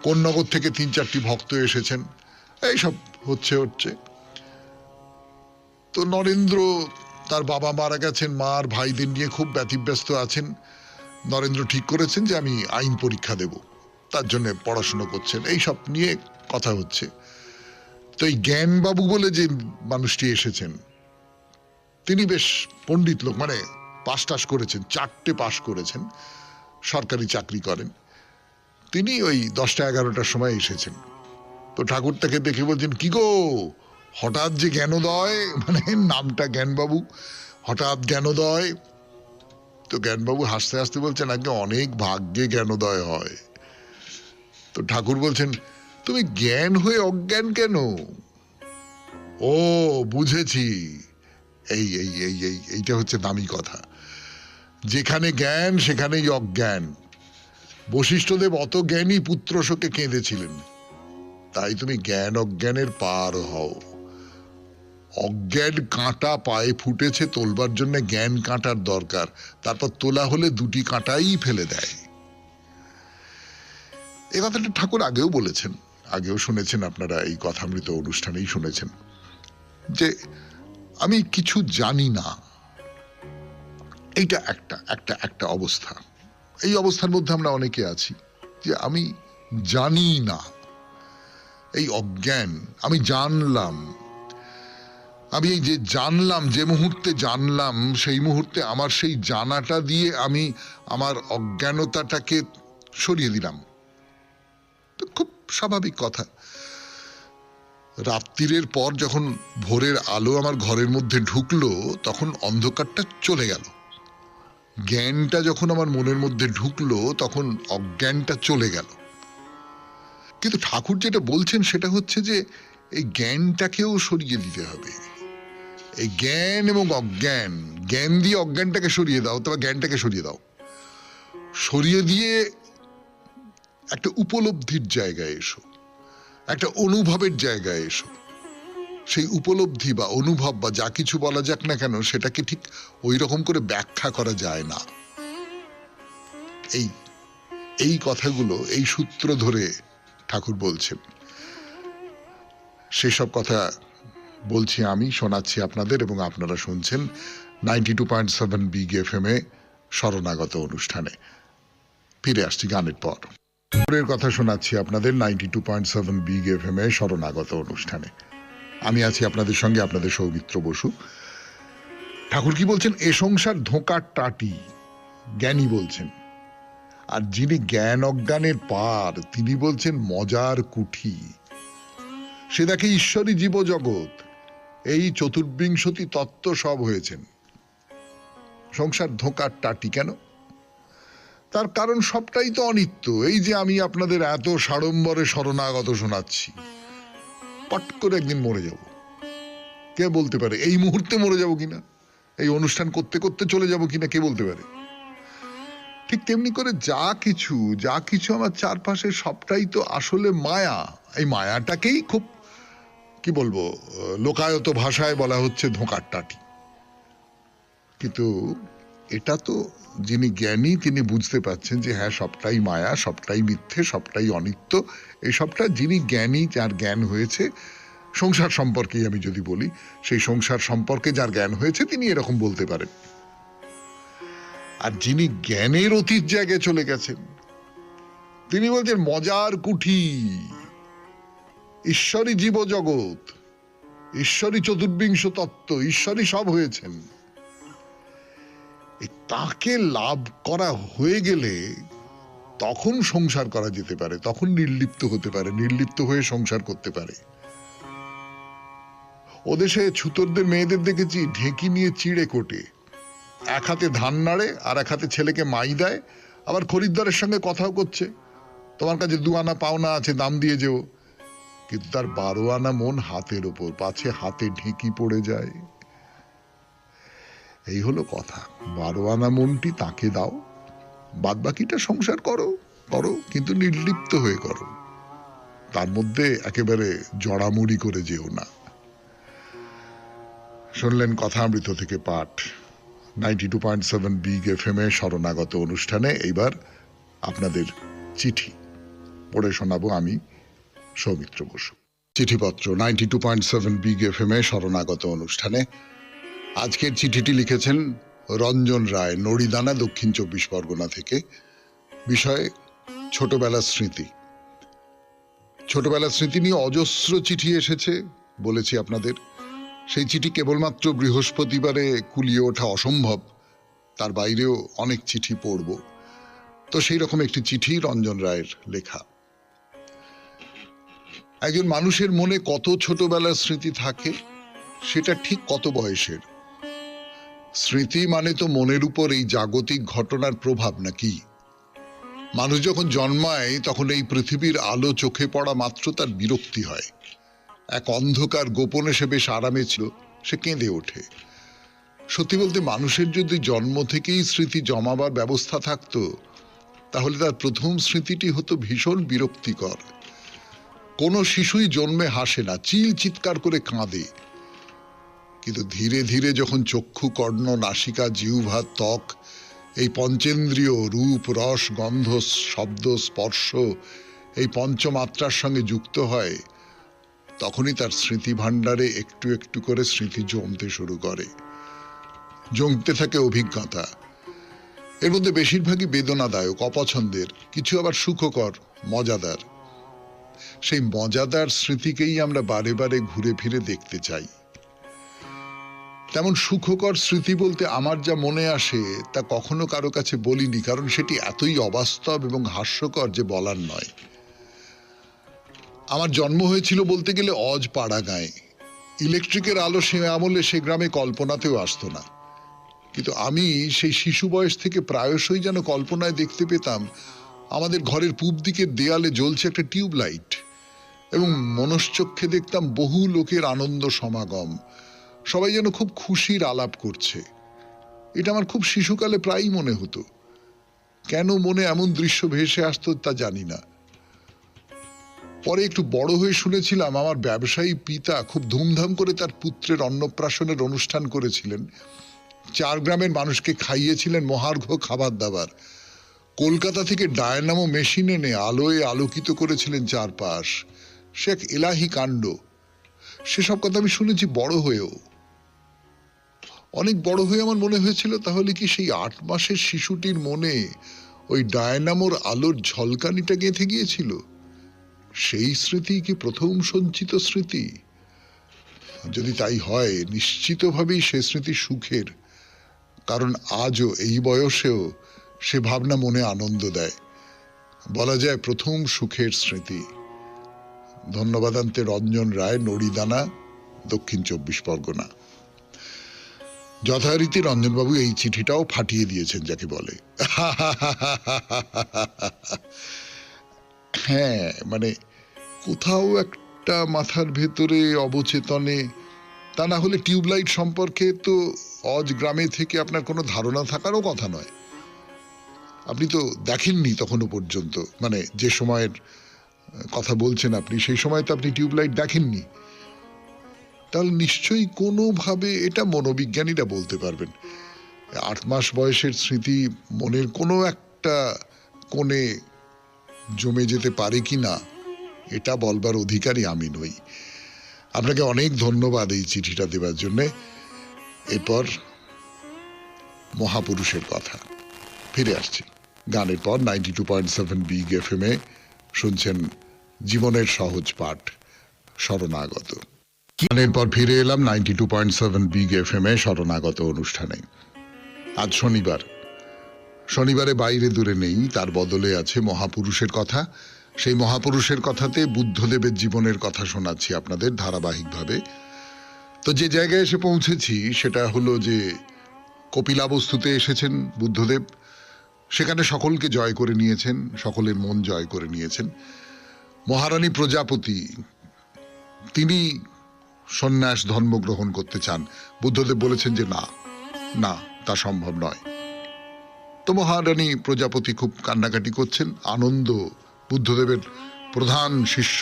কোন্নগর থেকে 3-4টি ভক্ত এসেছেন। এইসব হচ্ছে। তো নরেন্দ্র তার বাবা মারা গেছেন, মা আর ভাইদের নিয়ে খুব ব্যতিব্যস্ত আছেন। নরেন্দ্র ঠিক করেছেন যে আমি আইন পরীক্ষা দেব, তার জন্য পড়াশুনো করছেন, এইসব নিয়ে কথা হচ্ছে। তো এই জ্ঞানবাবু বলে যে মানুষটি এসেছেন, তিনি বেশ পণ্ডিত লোক, মানে পাস টাস করেছেন, 4টে পাস করেছেন, সরকারি চাকরি করেন। তিনি ওই 10টা-11টার সময় এসেছেন। তো ঠাকুর তাকে দেখে বলছেন কি গো, হঠাৎ যে জ্ঞানোদয়, মানে নামটা জ্ঞানবাবু, হঠাৎ জ্ঞানোদয়। তো জ্ঞানবাবু হাসতে হাসতে বলছেন আগে অনেক ভাগ্যে জ্ঞানোদয় হয়। তো ঠাকুর বলছেন তুমি জ্ঞান হয়ে অজ্ঞান কেন? ও বুঝেছি, এই এই এই এই এইটা হচ্ছে দামি কথা। যেখানে জ্ঞান সেখানেই অজ্ঞান। বশিষ্ঠদেব অত জ্ঞানী পুত্র শোকে কেঁদেছিলেন, তাই তুমি জ্ঞান অজ্ঞানের পার হও। অজ্ঞান কাঁটা পায়ে ফুটেছে, তোলবার জন্য জ্ঞান কাঁটার দরকার, তারপর তোলা হলে 2টি কাঁটাই ফেলে দেয়। এই কথাটা ঠাকুর আগেও বলেছেন, আগেও শুনেছেন আপনারা, এই কথামৃত অনুষ্ঠানেই শুনেছেন যে আমি কিছু জানি না। এইটা একটা অবস্থা। এই অবস্থার মধ্যে আমরা অনেকে আছি যে আমি জানি না, এই অজ্ঞান। আমি জানলাম, আমি এই যে জানলাম, যে মুহূর্তে জানলাম সেই মুহূর্তে আমার সেই জানাটা দিয়ে আমি আমার অজ্ঞানতাটাকে সরিয়ে দিলাম। তো খুব স্বাভাবিক কথা। রাত্রিরের পর যখন ভোরের আলো আমার ঘরের মধ্যে ঢুকলো, তখন অন্ধকারটা চলে গেল। জ্ঞানটা যখন আমার মনের মধ্যে ঢুকলো, তখন অজ্ঞানটা চলে গেল। কিন্তু ঠাকুর যেটা বলছেন সেটা হচ্ছে যে এই জ্ঞানটাকেও সরিয়ে দিতে হবে। এই জ্ঞান এবং অজ্ঞান, জ্ঞান দিয়ে অজ্ঞানটাকে সরিয়ে দাও, তবে জ্ঞানটাকে সরিয়ে দাও। সরিয়ে দিয়ে একটা উপলব্ধির জায়গায় এসো, একটা অনুভবের জায়গায় এসো। সেই উপলব্ধি বা অনুভব বা যা কিছু বলা যাক না কেন, সেটাকে ঠিক ওই রকম করে ব্যাখ্যা করা যায় না। এই কথাগুলো, এই সূত্র ধরে ঠাকুর বলছেন। সেসব কথা বলছি আমি, শোনাচ্ছি আপনাদের, এবং আপনারা শুনছেন 92.7 বিগ FM এ শরণাগত অনুষ্ঠানে। ফিরে আসছি গানের পর। পরের কথা শোনাচ্ছি আপনাদের 92.7 বিগ FM এ শরণাগত অনুষ্ঠানে। আমি আছি আপনাদের সঙ্গে, আপনাদের সৌমিত্র বসু। ঠাকুর কি বলছেন? এ সংসার ধোঁকার টাটি, জ্ঞানী বলছেন। আর যিনি জ্ঞান অজ্ঞানের পার, তিনি বলছেন মজার কুঠি। সে দেখে ঈশ্বরী জীবজগৎ, এই চতুর্বিংশতি তত্ত্ব সব হয়েছেন। সংসার ধোঁকার টাটি কেন? তার কারণ সবটাই তো অনিত্য। এই যে আমি আপনাদের এত সাড়ম্বরে শরণাগত শোনাচ্ছি, পট করে একদিন মরে যাব। কে বলতে পারে এই মুহূর্তে মরে যাব কিনা, এই অনুষ্ঠান করতে করতে চলে যাব কিনা, কে বলতে পারে? ঠিক তেমনি করে যা কিছু আমার চারপাশে, সবটাই তো আসলে মায়া। এই মায়াটাকেই খুব কি বলবো, লোকায়ত ভাষায় বলা হচ্ছে ধোঁকার টাটি। কিন্তু এটা তো যিনি জ্ঞানী তিনি বুঝতে পারছেন যে হ্যাঁ সবটাই মায়া, সবটাই মিথ্যে, সবটাই অনিত্য। এই সবটা যিনি জ্ঞানী, যার জ্ঞান হয়েছে সংসার সম্পর্কেই আমি যদি বলি, সেই সংসার সম্পর্কে যার জ্ঞান হয়েছে তিনি এরকম বলতে পারেন। আর যিনি জ্ঞানের অতীত জায়গায় চলে গেছেন তিনি বলছেন মজার কুঠি, ঈশ্বরই জীবজগৎ, ঈশ্বরই চতুর্বিংশ তত্ত্ব, ঈশ্বরই সব হয়েছেন। তাকে লাভ করা হয়ে গেলে তখন সংসার করা যেতে পারে, তখন নির্লিপ্ত হতে পারে, নির্লিপ্ত হয়ে সংসার করতে পারে। ওদেশে ছুতরদের মেয়েদের দেখেছি ঢেঁকি নিয়ে চিড়ে কোটে, এক হাতে ধান নাড়ে আর এক হাতে ছেলেকে মাই দেয়, আবার খরিদ্দারের সঙ্গে কথাও করছে, তোমার কাছে 2 আনা পাওনা আছে, দাম দিয়ে যেও। কিন্তু তার 12 আনা মন হাতের ওপর, পাছে হাতে ঢেঁকি পড়ে যায়। এই হলো কথা। 12 আনা মনটি তাকে দাও, বাদ বাকিটা সংসার করো, করো কিন্তু নির্লিপ্ত হয়ে করো, তার মধ্যে একেবারে জড়ামড়ি করে যেও না। শুনলেন কথামৃত থেকে পাঠ 92.7 বিগ এফএম এ শরণাগত অনুষ্ঠানে। এইবার আপনাদের চিঠি পড়ে শোনাবো আমি, সৌমিত্র বসু। চিঠিপত্র 92.7 বিগ এফএম এ শরণাগত অনুষ্ঠানে। আজকের চিঠিটি লিখেছেন রঞ্জন রায়, নড়িদানা, দক্ষিণ 24 পরগনা থেকে। বিষয় ছোটবেলার স্মৃতি। ছোটবেলার স্মৃতি নিয়ে অজস্র চিঠি এসেছে, বলেছি আপনাদের। সেই চিঠি কেবলমাত্র বৃহস্পতিবারে কুলিয়ে ওঠা অসম্ভব, তার বাইরেও অনেক চিঠি পড়ব। তো সেই রকম একটি চিঠি রঞ্জন রায়ের লেখা। একজন মানুষের মনে কত ছোটবেলার স্মৃতি থাকে সেটা ঠিক কত বয়সের। স্মৃতি মানে তো মনের উপর এই জাগতিক ঘটনার প্রভাব নাকি? মানুষ যখন জন্মায় তখন এই পৃথিবীর আলো চোখে পড়া মাত্র তার বিরক্তি হয়। এক অন্ধকার গোপনে সে বেশ আরামে ছিল, সে কেঁদে ওঠে। সত্যি বলতে মানুষের যদি জন্ম থেকেই স্মৃতি জমাবার ব্যবস্থা থাকতো তাহলে তার প্রথম স্মৃতিটি হতো ভীষণ বিরক্তিকর। কোনো শিশুই জন্মে হাসে না, চিৎকার করে কাঁদে। কিন্তু ধীরে ধীরে যখন চক্ষু, কর্ণ, নাসিকা, জিহ্বা, ত্বক, এই পঞ্চেন্দ্রিয় রূপ, রস, গন্ধ, শব্দ, স্পর্শ, এই পঞ্চমাত্রার সঙ্গে যুক্ত হয়, তখনই তার স্মৃতি ভাণ্ডারে একটু একটু করে স্মৃতি জমতে শুরু করে। জমতে থাকে অভিজ্ঞতা। এর মধ্যে বেশিরভাগই বেদনাদায়ক, অপছন্দের, কিছু আবার সুখকর, মজাদার। সেই মজাদার স্মৃতিকেই আমরা বারে বারে ঘুরে ফিরে দেখতে চাই। তেমন সুখকর স্মৃতি বলতে আমার যা মনে আসে তা কখনো কারো কাছে বলিনি, কারণ সেটি এতই অবাস্তব এবং হাস্যকর যে বলার নয়। আমার জন্ম হয়েছিল বলতে গেলে অজ পাড়া গাঁয়ে। ইলেকট্রিকের আলো সে আমলে সে গ্রামে কল্পনাতেও আসতো না। কিন্তু আমি সেই শিশু বয়স থেকে প্রায়শই যেন কল্পনায় দেখতে পেতাম আমাদের ঘরের পূব দিকের দেয়ালে জ্বলছে একটা টিউবলাইট, এবং মনশ্চক্ষে দেখতাম বহু লোকের আনন্দ সমাগম, সবাই যেন খুব খুশির আলাপ করছে। এটা আমার খুব শিশুকালে প্রায়ই মনে হতো। কেন মনে এমন দৃশ্য ভেসে আসতো তা জানি না। পরে একটু বড় হয়ে শুনেছিলাম আমার ব্যবসায়ী পিতা খুব ধুমধাম করে তার পুত্রের অন্নপ্রাশনের অনুষ্ঠান করেছিলেন। 4 গ্রামের মানুষকে খাইয়েছিলেন মহার্ঘ খাবার দাবার। কলকাতা থেকে ডায়নামো মেশিন এনে আলোয় আলোকিত করেছিলেন চারপাশ। সে এক এলাহি কাণ্ড। সেসব কথা আমি শুনেছি বড় হয়েও। অনেক বড় হয়ে আমার মনে হয়েছিল তাহলে কি সেই 8 মাসের শিশুটির মনে ওই ডায়নামোর আলোর ঝলকানিটা গেঁথে গিয়েছিল? সেই স্মৃতি কি প্রথম সঞ্চিত স্মৃতি? যদি তাই হয় নিশ্চিতভাবেই সে স্মৃতি সুখের, কারণ আজও এই বয়সেও সে ভাবনা মনে আনন্দ দেয়। বলা যায় প্রথম সুখের স্মৃতি। ধন্যবাদান্তে রঞ্জন রায়, নড়িদানা, দক্ষিণ 24 পরগনা। যথারীতি রঞ্জনবাবু এই চিঠিটাও ফাটিয়ে দিয়েছেন যাকে বলে। হ্যাঁ, মানে কোথাও একটা মাথার ভেতরে অবচেতনে, তা না হলে টিউবলাইট সম্পর্কে তো অজ গ্রামে থেকে আপনার কোনো ধারণা থাকারও কথা নয়। আপনি তো দেখেননি তখনো পর্যন্ত, মানে যে সময়ের কথা বলছেন আপনি, সেই সময় তো আপনি টিউবলাইট দেখেননি। তাহলে নিশ্চয়ই কোনোভাবে, এটা মনোবিজ্ঞানীরা বলতে পারবেন, 8 মাস বয়সের স্মৃতি মনের কোনো একটা কোণে জমে যেতে পারে কি না এটা বলবার অধিকারী আমি নই। আপনাকে অনেক ধন্যবাদ এই চিঠিটা দেওয়ার জন্যে। এরপর মহাপুরুষের কথা ফিরে আসছি গানের পর। 92.7 বিগ এফএম এ শুনছেন জীবনের সহজ পাঠ শরণাগত। গানের পর ফিরে এলাম 92.7 বিগ এফএম এ শরণাগত অনুষ্ঠানে। আজ শনিবার, শনিবারে বাইরে দূরে নেই, তার বদলে আছে মহাপুরুষের কথা। সেই মহাপুরুষের কথাতে বুদ্ধদেবের জীবনের কথা শোনাচ্ছি আপনাদের ধারাবাহিকভাবে। তো যে জায়গায় এসে পৌঁছেছি সেটা হলো যে কপিলাবস্তুতে এসেছেন বুদ্ধদেব। সেখানে সকলকে জয় করে নিয়েছেন, সকলের মন জয় করে নিয়েছেন। মহারানী প্রজাপতি তিনি সন্ন্যাস ধর্ম গ্রহণ করতে চান। বুদ্ধদেব বলেছেন যে না না, তা সম্ভব নয়। তো মহারানী প্রজাপতি খুব কান্নাকাটি করছেন। আনন্দ বুদ্ধদেবের প্রধান শিষ্য,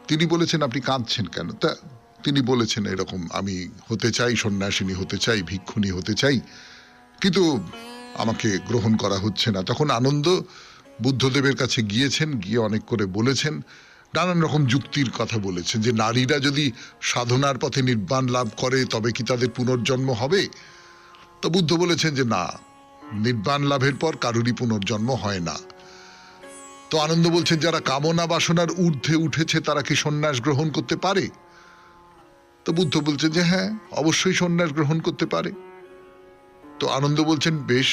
তিনি বলেছেন আপনি কাঁদছেন কেন? তা তিনি বলেছেন এরকম, আমি হতে চাই, সন্ন্যাসিনী হতে চাই, ভিক্ষুণী হতে চাই, কিন্তু আমাকে গ্রহণ করা হচ্ছে না। তখন আনন্দ বুদ্ধদেবের কাছে গিয়েছেন, গিয়ে অনেক করে বলেছেন, নানান রকম যুক্তির কথা বলেছেন যে নারীরা যদি সাধনার পথে নির্বাণ লাভ করে তবে কি তাদের পুনর্জন্ম হবে? তো বুদ্ধ বলেছেন যে না, নির্বাণ লাভের পর কারুরই পুনর্জন্ম হয় না। তো আনন্দ বলছেন যারা কামনা বাসনার ঊর্ধ্বে উঠেছে তারা কি সন্ন্যাস গ্রহণ করতে পারে? তো বুদ্ধ বলছেন যে হ্যাঁ, অবশ্যই সন্ন্যাস গ্রহণ করতে পারে। তো আনন্দ বলছেন বেশ,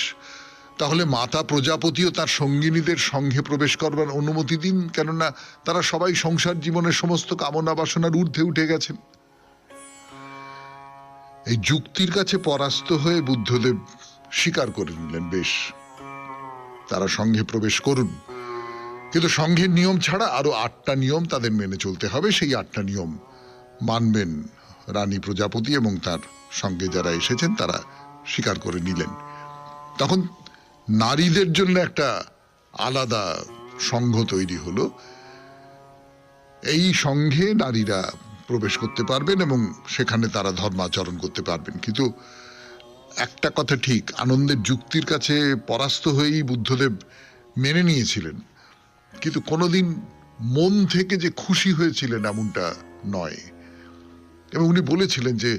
তাহলে মাতা প্রজাপতিও তার সঙ্গিনীদের সঙ্গে প্রবেশ করবার অনুমতি দিন, কেননা তারা সবাই সংসার জীবনের সমস্ত কামনা বাসনার ঊর্ধ্বে উঠে গেছেন। এই যুক্তির কাছে পরাস্ত হয়ে বুদ্ধদেব স্বীকার করে নিলেন, বেশ তারা সঙ্গে প্রবেশ করুন, কিন্তু সঙ্ঘের নিয়ম ছাড়া আরো 8টা নিয়ম তাদের মেনে চলতে হবে। সেই 8টা নিয়ম মানবেন রানী প্রজাপতি এবং তার সঙ্গে যারা এসেছেন তারা স্বীকার করে নিলেন। তখন নারীদের জন্য একটা আলাদা সংঘ তৈরি হলো। এই সংঘে নারীরা প্রবেশ করতে পারবেন এবং সেখানে তারা ধর্মাচরণ করতে পারবেন। কিন্তু একটা কথা ঠিক, আনন্দের যুক্তির কাছে পরাস্ত হয়েই বুদ্ধদেব মেনে নিয়েছিলেন, কিন্তু কোনোদিন মন থেকে যে খুশি হয়েছিলেন এমনটা নয়। এবং উনি বলেছিলেন যে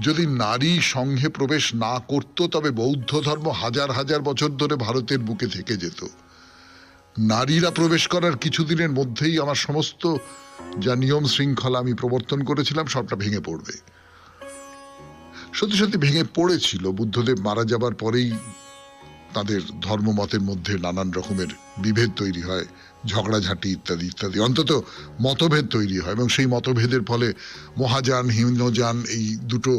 যদি নারী সংঘে প্রবেশ না করত তবে বৌদ্ধ ধর্ম হাজার হাজার বছর ধরে ভারতের বুকে থেকে যেত। নারীরা প্রবেশ করার কিছুদিনের মধ্যেই আমার সমস্ত যা নিয়ম শৃঙ্খলা আমি প্রবর্তন করেছিলাম সবটা ভেঙে পড়বে। সত্যি সত্যি ভেঙে পড়েছিল। বুদ্ধদেব মারা যাবার পরেই তাদের ধর্মমতের মধ্যে নানান রকমের বিভেদ তৈরি হয়, ঝগড়াঝাঁটি ইত্যাদি ইত্যাদি, অন্তত মতভেদ তৈরি হয়, এবং সেই মতভেদের ফলে মহাযান হিমযান এই দুটো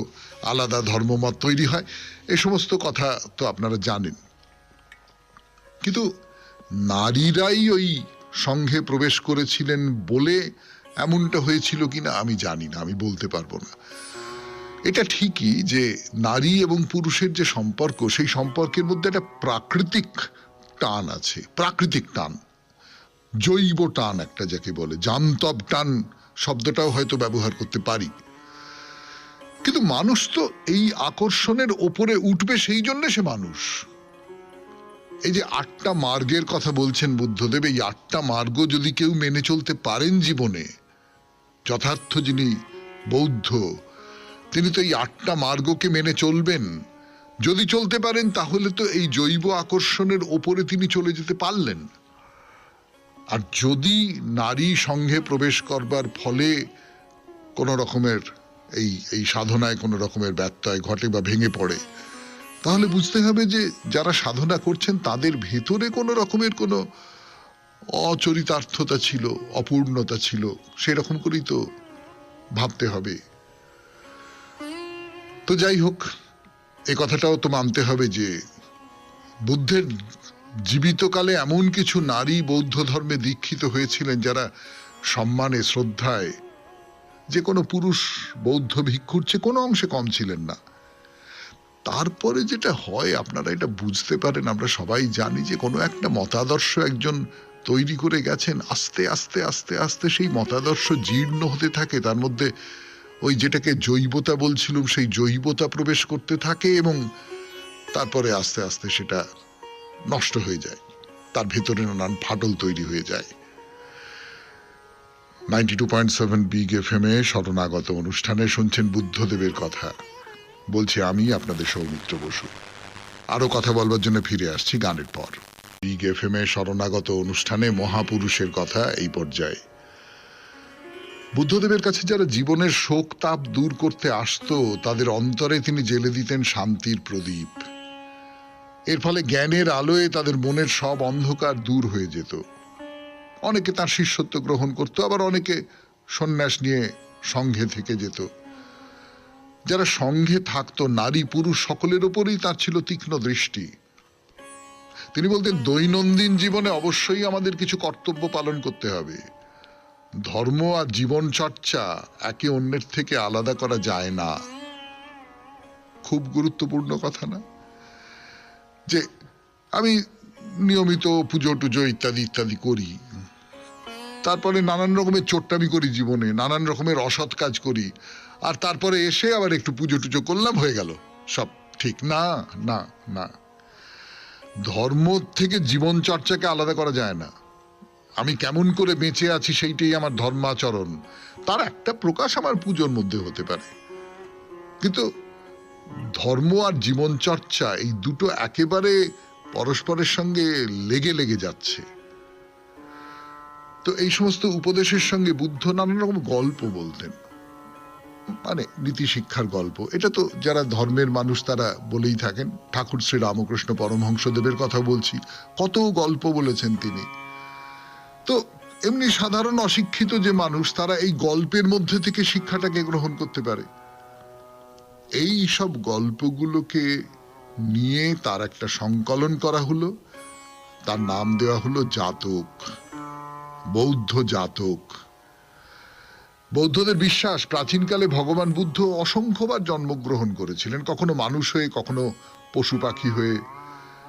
আলাদা ধর্মমত তৈরি হয়। এই সমস্ত কথা তো আপনারা জানেন। কিন্তু নারীরাই ওই সংঘে প্রবেশ করেছিলেন বলে এমনটা হয়েছিল কিনা আমি জানি না, আমি বলতে পারবো না। এটা ঠিকই যে নারী এবং পুরুষের যে সম্পর্ক, সেই সম্পর্কের মধ্যে একটা প্রাকৃতিক টান আছে, প্রাকৃতিক টান, জৈব টান একটা যাকে বলে, জান্তব টান শব্দটাও হয়তো ব্যবহার করতে পারি। কিন্তু মানুষ তো এই আকর্ষণের ওপরে উঠবে, সেই জন্য সে মানুষ। এই যে 8টা মার্গের কথা বলছেন বুদ্ধদেব, এই 8টা মার্গ যদি কেউ মেনে চলতে পারেন জীবনে, যথার্থ যিনি বৌদ্ধ তিনি তো এই 8টা মার্গকে মেনে চলবেন। যদি চলতে পারেন তাহলে তো এই জৈব আকর্ষণের ওপরে তিনি চলে যেতে পারলেন। আর যদি নারী সঙ্গে প্রবেশ করবার ফলে কোনো রকমের এই সাধনায় কোনো রকমের ব্যত্যয় ঘটে বা ভেঙে পড়ে, তাহলে বুঝতে হবে যে যারা সাধনা করছেন তাদের ভেতরে কোনো রকমের কোনো অচরিতার্থতা ছিল, অপূর্ণতা ছিল, সেরকম করেই তো ভাবতে হবে। তো যাই হোক, এই কথাটাও তো মানতে হবে যে বুদ্ধের জীবিতকালে এমন কিছু নারী বৌদ্ধ ধর্মে দীক্ষিত হয়েছিলেন যারা সম্মানে শ্রদ্ধায় যে কোনো পুরুষ বৌদ্ধ ভিক্ষুর চেয়ে কোনো অংশে কম ছিলেন না। তারপরে যেটা হয় আপনারা এটা বুঝতে পারেন, আমরা সবাই জানি যে কোনো একটা মতাদর্শ একজন তৈরি করে গেছেন, আস্তে আস্তে আস্তে আস্তে সেই মতাদর্শ জীর্ণ হতে থাকে, তার মধ্যে ওই যেটাকে জৈবতা বলছিলাম সেই জৈবতা প্রবেশ করতে থাকে, এবং তারপরে আস্তে আস্তে সেটা নষ্ট হয়ে যায়, তার ভেতরে নানান ফাটল তৈরি হয়ে যায়। 92.7 বিগ FM এ শরণাগত অনুষ্ঠানে শুনছেন বুদ্ধদেবের কথা। বলছি আমি আপনাদের সৌমিত্র বসু। আরো কথা বলবার জন্য ফিরে আসছি গানের পর। বিগ FM এ শরণাগত অনুষ্ঠানে মহাপুরুষের কথা এই পর্যায়ে। বুদ্ধদেবের কাছে যারা জীবনের শোক তাপ দূর করতে আসতো, তাদের অন্তরে তিনি জ্বেলে দিতেন শান্তির প্রদীপ। এর ফলে জ্ঞানের আলোয় তাদের মনের সব অন্ধকার দূর হয়ে যেত। অনেকে তার শিষ্যত্ব গ্রহণ করত, আবার অনেকে সন্ন্যাস নিয়ে সংঘে থেকে যেত। যারা সংঘে থাকতো, নারী পুরুষ সকলের উপরেই তার ছিল তীক্ষ্ণ দৃষ্টি। তিনি বলতেন, দৈনন্দিন জীবনে অবশ্যই আমাদের কিছু কর্তব্য পালন করতে হবে। ধর্ম আর জীবন চর্চা একে অন্যের থেকে আলাদা করা যায় না। খুব গুরুত্বপূর্ণ কথা না? যে আমি নিয়মিত পুজো টুজো ইত্যাদি ইত্যাদি করি, তারপরে নানান রকমের চোট্টামি করি জীবনে, নানান রকমের অসৎ কাজ করি, আর তারপরে এসে আবার একটু পুজো টুজো করলাম, হয়ে গেল সব ঠিক। না না না, ধর্ম থেকে জীবন চর্চাকে আলাদা করা যায় না। আমি কেমন করে বেঁচে আছি সেইটাই আমার ধর্মাচরণ, তার একটা প্রকাশ আমার পুজোর মধ্যে হতে পারে। কিন্তু ধর্ম আর জীবন চর্চা এই দুটো একেবারে পরস্পরের সঙ্গে লেগে লেগে যাচ্ছে। তো এই সমস্ত উপদেশের সঙ্গে বুদ্ধ নানান রকম গল্প বলতেন, মানে নীতি শিক্ষার গল্প। এটা তো যারা ধর্মের মানুষ তারা বলেই থাকেন। ঠাকুর শ্রী রামকৃষ্ণ পরমহংসদেবের কথা বলছি, কত গল্প বলেছেন তিনি। তো এমনি সাধারণ অশিক্ষিত যে মানুষ, তারা এই গল্পের মধ্যে থেকে শিক্ষাটাকে গ্রহণ করতে পারে। এই সব গল্পগুলোকে নিয়ে তার একটা সংকলন করা হলো, তার নাম দেওয়া হলো জাতক, বৌদ্ধ জাতক। বৌদ্ধদের বিশ্বাস, প্রাচীনকালে ভগবান বুদ্ধ অসংখ্যবার জন্মগ্রহণ করেছিলেন, কখনো মানুষ হয়ে, কখনো পশু পাখি হয়ে,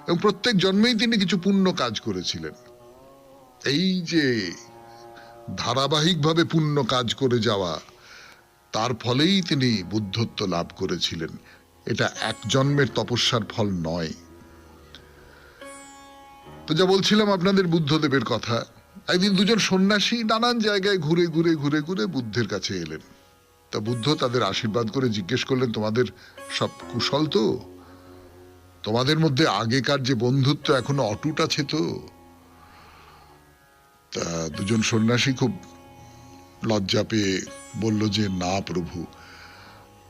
এবং প্রত্যেক জন্মেই তিনি কিছু পুণ্য কাজ করেছিলেন। এই যে ধারাবাহিকভাবে পুণ্য কাজ করে যাওয়া, তার ফলেই তিনি বুদ্ধত্ব লাভ করেছিলেন। এটা এক জন্মের তপস্যার ফল নয়। তো যা বলছিলাম আপনাদের বুদ্ধদেবের কথা, একদিন দুজন সন্ন্যাসী নানান জায়গায় ঘুরে ঘুরে ঘুরে ঘুরে বুদ্ধের কাছে এলেন। তা বুদ্ধ তাদের আশীর্বাদ করে জিজ্ঞেস করলেন, তোমাদের সব কুশল তো? তোমাদের মধ্যে আগেকার যে বন্ধুত্ব এখনো অটুট আছে তো? তা দুজন সন্ন্যাসী খুব লজ্জা পেয়ে বলল যে, না প্রভু,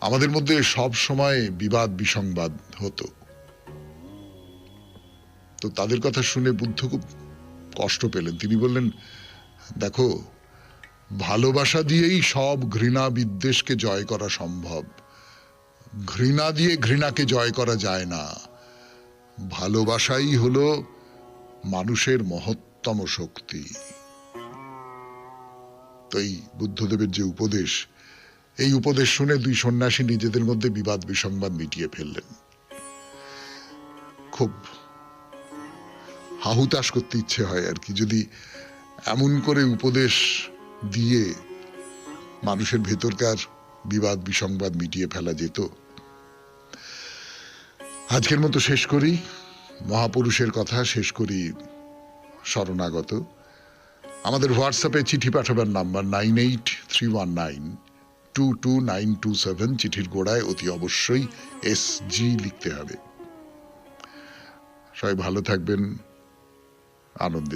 আমাদের মধ্যে সব সময় বিবাদ বিসংবাদ হতো। তো তাদের কথা শুনে বুদ্ধ খুব কষ্ট পেলেন। তিনি বললেন, দেখো, ভালোবাসা দিয়েই সব ঘৃণা বিদ্বেষকে জয় করা সম্ভব। ঘৃণা দিয়ে ঘৃণাকে জয় করা যায় না। ভালোবাসাই হলো মানুষের মহত্তম শক্তি। তো এই বুদ্ধদেবের যে উপদেশ, এই উপদেশ শুনে দুই সন্ন্যাসী নিজেদের মধ্যে বিবাদ বিসংবাদ মিটিয়ে ফেললেন। খুব হাহুতাশ করতে ইচ্ছে হয় আর কি, যদি এমন করে উপদেশ দিয়ে মানুষের ভেতরকার বিবাদ বিসংবাদ মিটিয়ে ফেলা যেত। আজকের মতো শেষ করি, মহাপুরুষের কথা শেষ করি শরণাগত। আমাদের হোয়াটসঅ্যাপে চিঠি পাঠাবার নাম্বার 9831922927। চিঠির গোড়ায় অতি অবশ্যই SG লিখতে হবে। সবাই ভালো থাকবেন, আনন্দে